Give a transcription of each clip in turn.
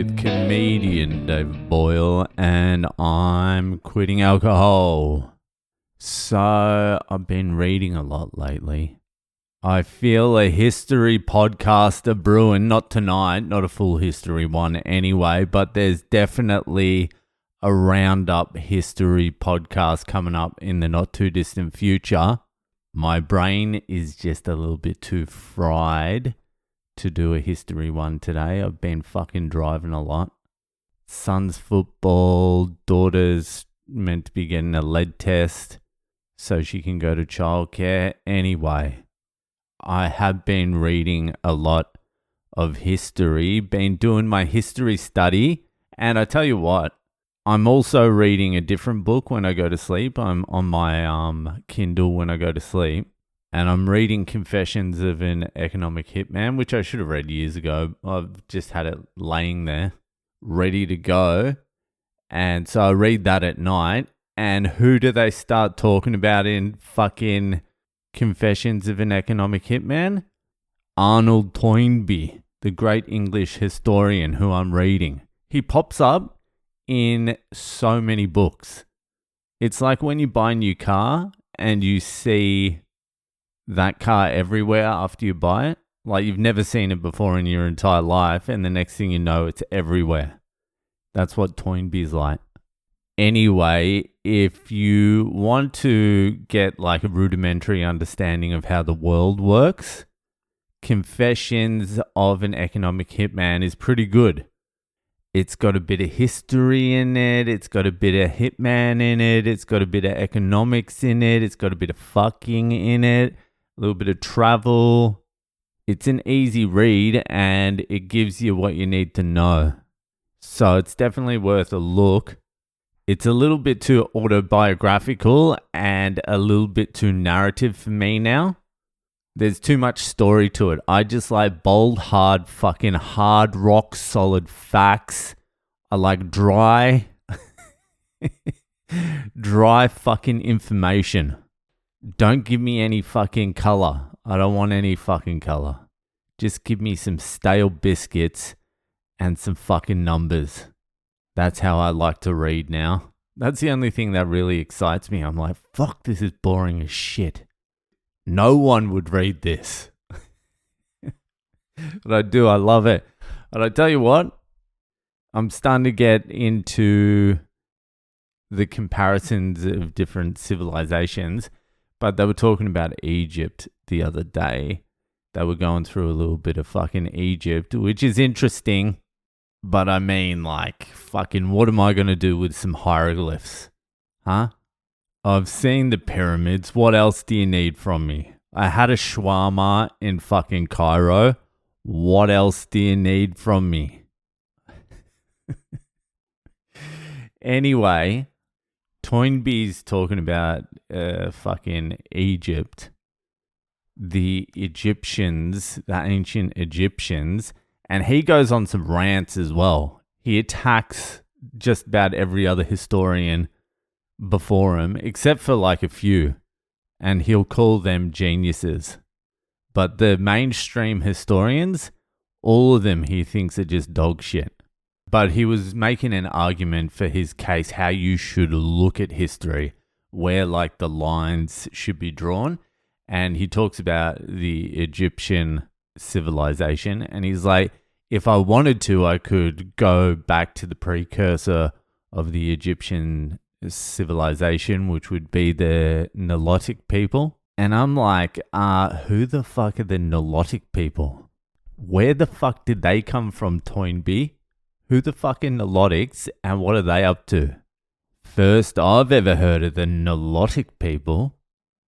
with comedian David Boyle, and I'm quitting alcohol. So, I've been reading a lot lately. I feel a history podcast are brewing, not tonight, not a full history one anyway, but there's definitely a roundup history podcast coming up in the not too distant future. My brain is just a little bit too fried to do a history one today. I've been fucking driving a lot. Son's football, daughter's meant to be getting a lead test so she can go to childcare. Anyway, I have been reading a lot of history, been doing my history study, and I tell you what, I'm also reading a different book when I go to sleep. I'm on my Kindle when I go to sleep, and I'm reading Confessions of an Economic Hitman, which I should have read years ago. I've just had it laying there, ready to go, and so I read that at night, and who do they start talking about in fucking Confessions of an Economic Hitman? Arnold Toynbee, the great English historian who I'm reading. He pops up in so many books. It's like when you buy a new car and you see that car everywhere after you buy it. Like you've never seen it before in your entire life, and the next thing you know, it's everywhere. That's what Toynbee's like. Anyway, if you want to get like a rudimentary understanding of how the world works, Confessions of an Economic Hitman is pretty good. It's got a bit of history in it. It's got a bit of hitman in it. It's got a bit of economics in it. It's got a bit of fucking in it. A little bit of travel. It's an easy read and it gives you what you need to know. So it's definitely worth a look. It's a little bit too autobiographical and a little bit too narrative for me now. There's too much story to it. I just like bold, hard, fucking hard rock solid facts. I like dry fucking information. Don't give me any fucking color. I don't want any fucking color. Just give me some stale biscuits and some fucking numbers. That's how I like to read now. That's the only thing that really excites me. I'm like, fuck, this is boring as shit. No one would read this. But I do, I love it. And I tell you what, I'm starting to get into the comparisons of different civilizations, but they were talking about Egypt the other day. They were going through a little bit of fucking Egypt, which is interesting. But I mean, like, fucking, what am I going to do with some hieroglyphs? Huh? I've seen the pyramids. What else do you need from me? I had a shawarma in fucking Cairo. What else do you need from me? Anyway, Toynbee's talking about fucking Egypt. The Egyptians, the ancient Egyptians. And he goes on some rants as well. He attacks just about every other historian before him, except for like a few. And he'll call them geniuses. But the mainstream historians, all of them he thinks are just dog shit. But he was making an argument for his case, how you should look at history, where like the lines should be drawn. And he talks about the Egyptian civilization. And he's like, if I wanted to, I could go back to the precursor of the Egyptian civilization, which would be the Nilotic people. And I'm like, who the fuck are the Nilotic people? Where the fuck did they come from, Toynbee? Who the fuck are Nilotics and what are they up to? First I've ever heard of the Nilotic people.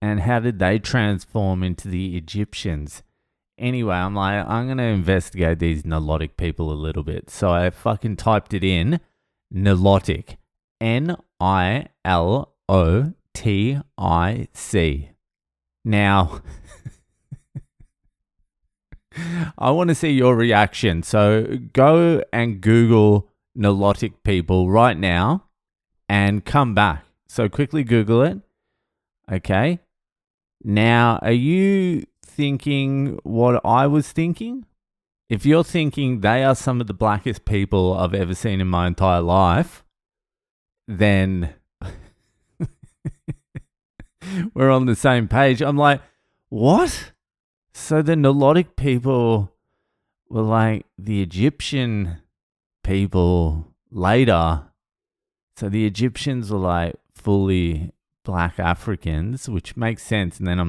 And how did they transform into the Egyptians? Anyway, I'm like, I'm going to investigate these Nilotic people a little bit. So I fucking typed it in, Nilotic, Nilotic. Now, I want to see your reaction. So go and Google Nilotic people right now and come back. So quickly Google it. Okay. Now, are you thinking what I was thinking? if you're thinking they are some of the blackest people I've ever seen in my entire life, then we're on the same page. I'm like, what? So the Nilotic people were like the Egyptian people later. So the Egyptians were like fully black Africans, which makes sense. And then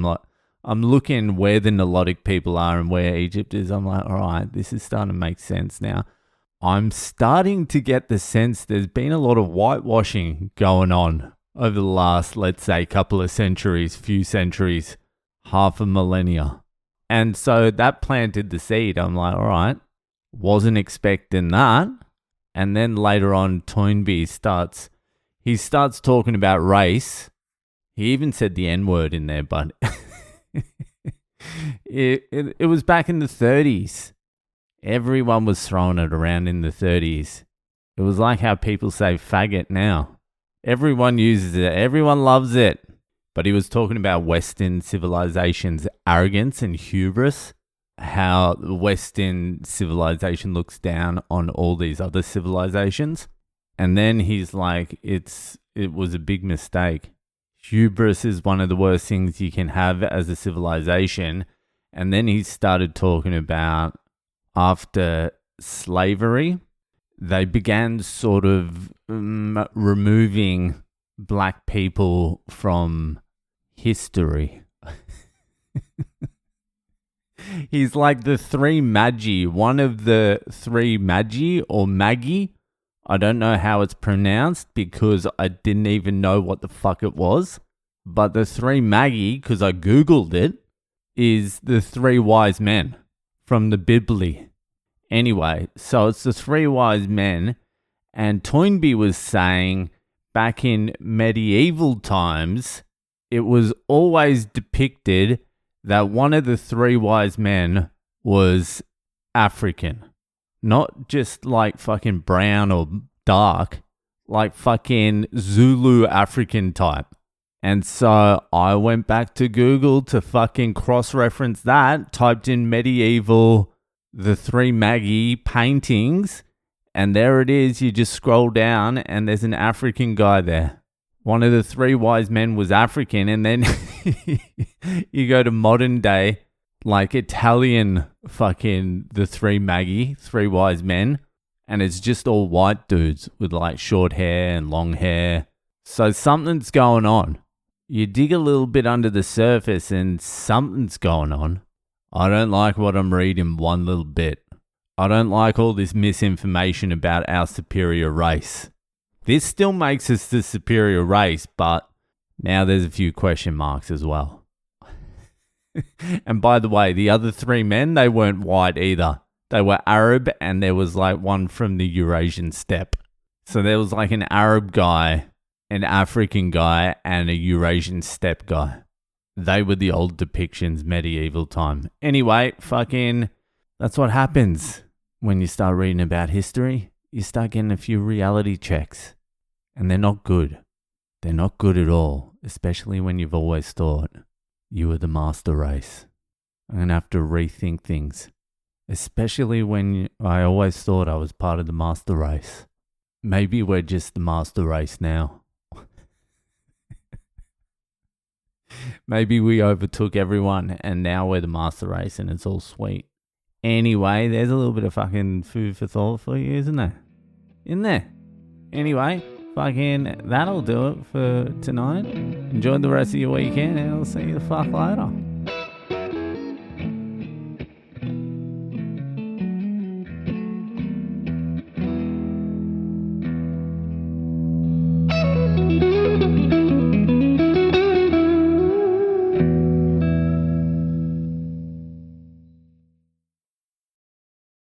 I'm looking where the Nilotic people are and where Egypt is. I'm like, all right, this is starting to make sense now. I'm starting to get the sense there's been a lot of whitewashing going on over the last, let's say, couple of centuries, few centuries, half a millennia. And so that planted the seed. I'm like, all right, wasn't expecting that. And then later on, Toynbee starts talking about race. He even said the N-word in there, but it was back in the 30s. Everyone was throwing it around in the 30s. It was like how people say faggot now. Everyone uses it. Everyone loves it. But he was talking about Western civilization's arrogance and hubris, how the Western civilization looks down on all these other civilizations. And then he's like, it was a big mistake. Hubris is one of the worst things you can have as a civilization. And then he started talking about after slavery, they began sort of removing black people from history. He's like the three Magi, one of the three Magi or Maggie. I don't know how it's pronounced because I didn't even know what the fuck it was. But the three Magi, because I Googled it, is the three wise men from the Bible. Anyway, so it's the three wise men. And Toynbee was saying back in medieval times, it was always depicted that one of the three wise men was African. Not just like fucking brown or dark, like fucking Zulu African type. And so I went back to Google to fucking cross-reference that, typed in medieval, the three Magi paintings, and there it is. You just scroll down and there's an African guy there. One of the three wise men was African, and then you go to modern day, like Italian fucking the three Magi, three wise men, and it's just all white dudes with like short hair and long hair. So something's going on. You dig a little bit under the surface and something's going on. I don't like what I'm reading one little bit. I don't like all this misinformation about our superior race. This still makes us the superior race, but now there's a few question marks as well. And by the way, the other three men, they weren't white either. They were Arab, and there was like one from the Eurasian steppe. So there was like an Arab guy, an African guy, and a Eurasian steppe guy. They were the old depictions, medieval time. Anyway, fucking, that's what happens when you start reading about history. You start getting a few reality checks. And they're not good. They're not good at all, especially when you've always thought you were the master race. I'm going to have to rethink things, especially when I always thought I was part of the master race. Maybe we're just the master race now. Maybe we overtook everyone and now we're the master race and it's all sweet. Anyway, there's a little bit of fucking food for thought for you, isn't there? In there. Anyway, fucking that'll do it for tonight. Enjoy the rest of your weekend and I'll see you the fuck later.